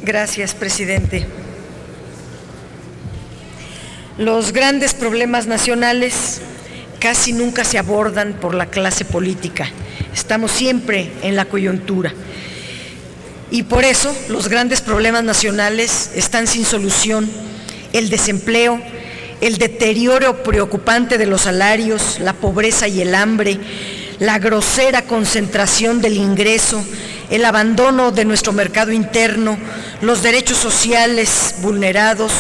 Gracias, presidente. Los grandes problemas nacionales casi nunca se abordan por la clase política. Estamos siempre en la coyuntura. Y por eso los grandes problemas nacionales están sin solución. El desempleo, el deterioro preocupante de los salarios, la pobreza y el hambre, la grosera concentración del ingreso, el abandono de nuestro mercado interno, los derechos sociales vulnerados,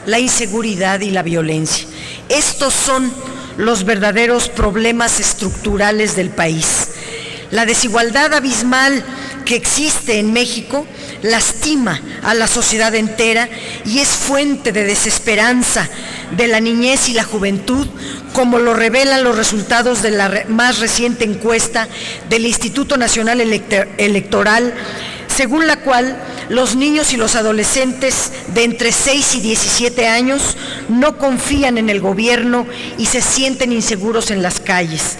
la inseguridad y la violencia. Estos son los verdaderos problemas estructurales del país. La desigualdad abismal que existe en México lastima a la sociedad entera y es fuente de desesperanza de la niñez y la juventud, como lo revelan los resultados de la más reciente encuesta del Instituto Nacional Electoral, según la cual los niños y los adolescentes de entre 6 y 17 años no confían en el gobierno y se sienten inseguros en las calles.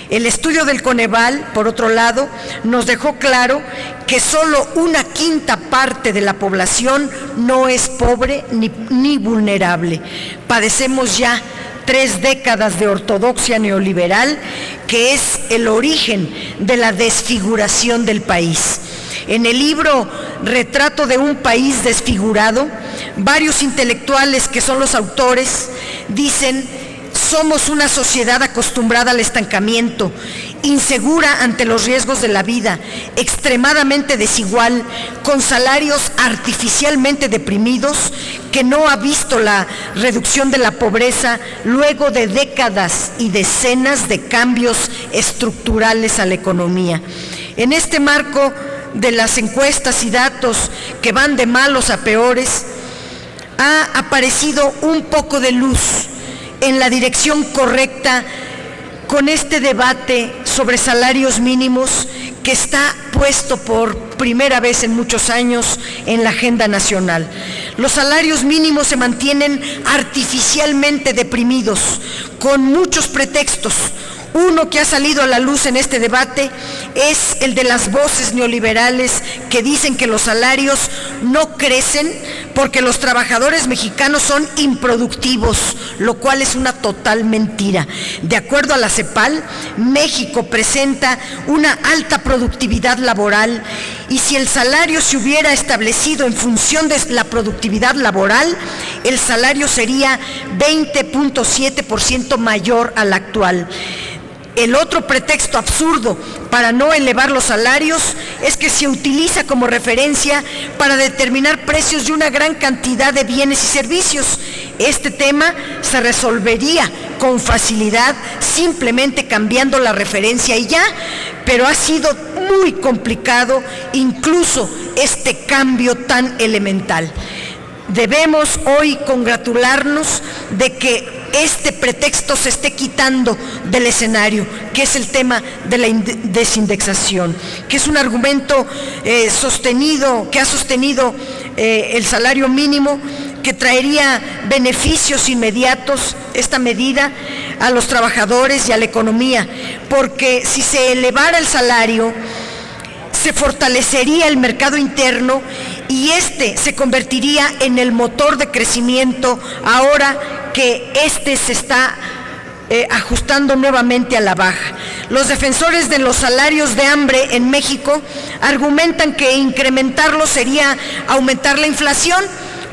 El estudio del Coneval, por otro lado, nos dejó claro que solo una quinta parte de la población no es pobre ni vulnerable. Padecemos ya 3 décadas de ortodoxia neoliberal, que es el origen de la desfiguración del país. En el libro Retrato de un país desfigurado, varios intelectuales que son los autores dicen: somos una sociedad acostumbrada al estancamiento, insegura ante los riesgos de la vida, extremadamente desigual, con salarios artificialmente deprimidos, que no ha visto la reducción de la pobreza luego de décadas y decenas de cambios estructurales a la economía. En este marco de las encuestas y datos que van de malos a peores, ha aparecido un poco de luz en la dirección correcta con este debate sobre salarios mínimos que está puesto por primera vez en muchos años en la agenda nacional. Los salarios mínimos se mantienen artificialmente deprimidos con muchos pretextos. Uno que ha salido a la luz en este debate es el de las voces neoliberales que dicen que los salarios no crecen porque los trabajadores mexicanos son improductivos, lo cual es una total mentira. De acuerdo a la CEPAL, México presenta una alta productividad laboral y si el salario se hubiera establecido en función de la productividad laboral, el salario sería 20.7% mayor al actual. El otro pretexto absurdo para no elevar los salarios es que se utiliza como referencia para determinar precios de una gran cantidad de bienes y servicios. Este tema se resolvería con facilidad simplemente cambiando la referencia y ya, pero ha sido muy complicado incluso este cambio tan elemental. Debemos hoy congratularnos de que este pretexto se esté quitando del escenario, que es el tema de la desindexación, que es un argumento que ha sostenido el salario mínimo, que traería beneficios inmediatos, esta medida, a los trabajadores y a la economía, porque si se elevara el salario, se fortalecería el mercado interno y este se convertiría en el motor de crecimiento ahora que este se está ajustando nuevamente a la baja. Los defensores de los salarios de hambre en México argumentan que incrementarlo sería aumentar la inflación.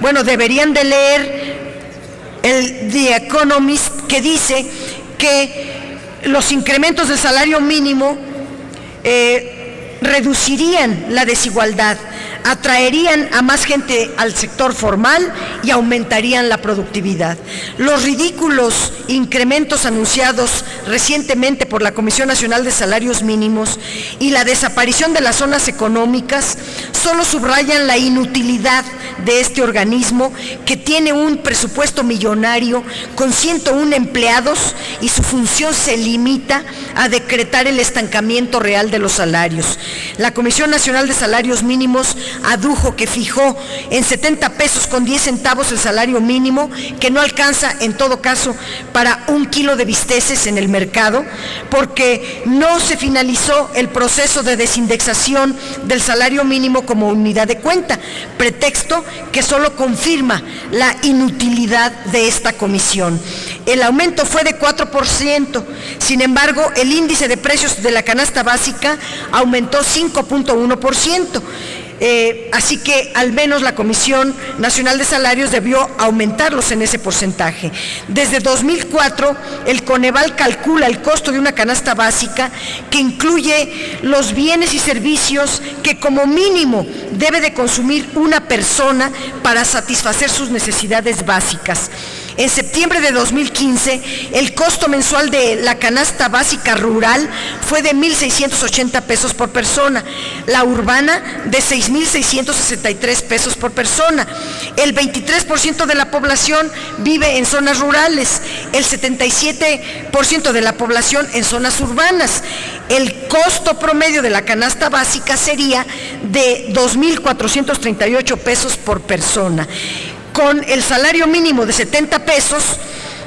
Bueno, deberían de leer el The Economist, que dice que los incrementos del salario mínimo reducirían la desigualdad, atraerían a más gente al sector formal y aumentarían la productividad. Los ridículos incrementos anunciados recientemente por la Comisión Nacional de Salarios Mínimos y la desaparición de las zonas económicas solo subrayan la inutilidad de este organismo que tiene un presupuesto millonario con 101 empleados y su función se limita a decretar el estancamiento real de los salarios. La Comisión Nacional de Salarios Mínimos adujo que fijó en 70 pesos con 10 centavos el salario mínimo, que no alcanza en todo caso para 1 kilo de bisteces en el mercado, porque no se finalizó el proceso de desindexación del salario mínimo como unidad de cuenta, pretexto que solo confirma la inutilidad de esta comisión. El aumento fue de 4%, sin embargo, el índice de precios de la canasta básica aumentó 5.1%. Así que al menos la Comisión Nacional de Salarios debió aumentarlos en ese porcentaje. Desde 2004, el Coneval calcula el costo de una canasta básica que incluye los bienes y servicios que como mínimo debe de consumir una persona para satisfacer sus necesidades básicas. En septiembre de 2015, el costo mensual de la canasta básica rural fue de 1,680 pesos por persona, la urbana de 6,663 pesos por persona. El 23% de la población vive en zonas rurales, el 77% de la población en zonas urbanas. El costo promedio de la canasta básica sería de 2,438 pesos por persona. Con el salario mínimo de 70 pesos,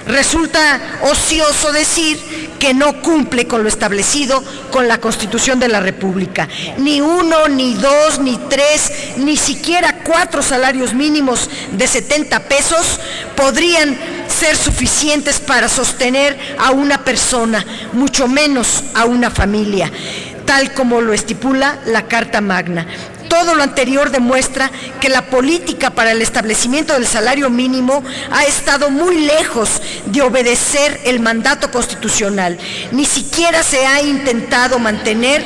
resulta ocioso decir que no cumple con lo establecido con la Constitución de la República. Ni 1, ni 2, ni 3, ni siquiera 4 salarios mínimos de 70 pesos podrían ser suficientes para sostener a una persona, mucho menos a una familia, tal como lo estipula la Carta Magna. Todo lo anterior demuestra que la política para el establecimiento del salario mínimo ha estado muy lejos de obedecer el mandato constitucional. Ni siquiera se ha intentado mantener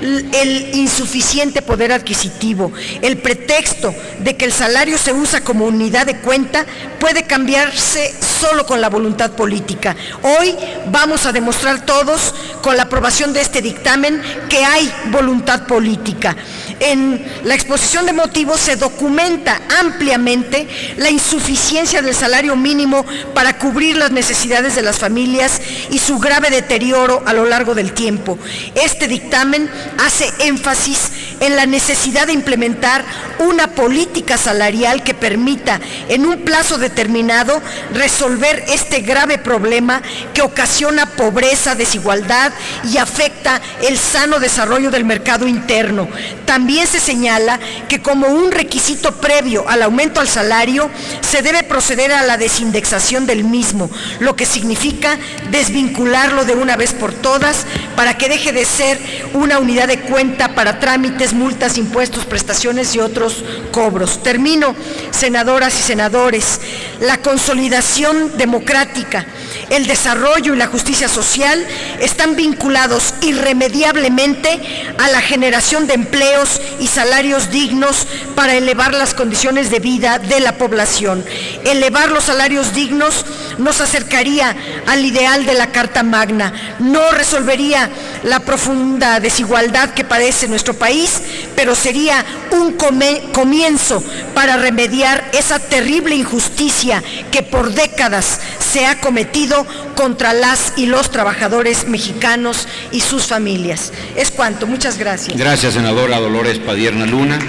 el insuficiente poder adquisitivo. El pretexto de que el salario se usa como unidad de cuenta puede cambiarse solo con la voluntad política. Hoy vamos a demostrar todos, con la aprobación de este dictamen, que hay voluntad política. En la exposición de motivos se documenta ampliamente la insuficiencia del salario mínimo para cubrir las necesidades de las familias y su grave deterioro a lo largo del tiempo. Este dictamen hace énfasis en la necesidad de implementar una política salarial que permita, en un plazo determinado, resolver este grave problema que ocasiona pobreza, desigualdad y afecta el sano desarrollo del mercado interno. También se señala que como un requisito previo al aumento al salario, se debe proceder a la desindexación del mismo, lo que significa desvincularlo de una vez por todas para que deje de ser una unidad de cuenta para trámites, multas, impuestos, prestaciones y otros cobros. Termino, senadoras y senadores. La consolidación democrática, el desarrollo y la justicia social están vinculados irremediablemente a la generación de empleos y salarios dignos para elevar las condiciones de vida de la población. Elevar los salarios dignos nos acercaría al ideal de la Carta Magna, no resolvería la profunda desigualdad que padece nuestro país, pero sería un comienzo para remediar esa terrible injusticia que por décadas se ha cometido contra las y los trabajadores mexicanos y sus familias. Es cuanto. Muchas gracias. Gracias, senadora Dolores Padierna Luna.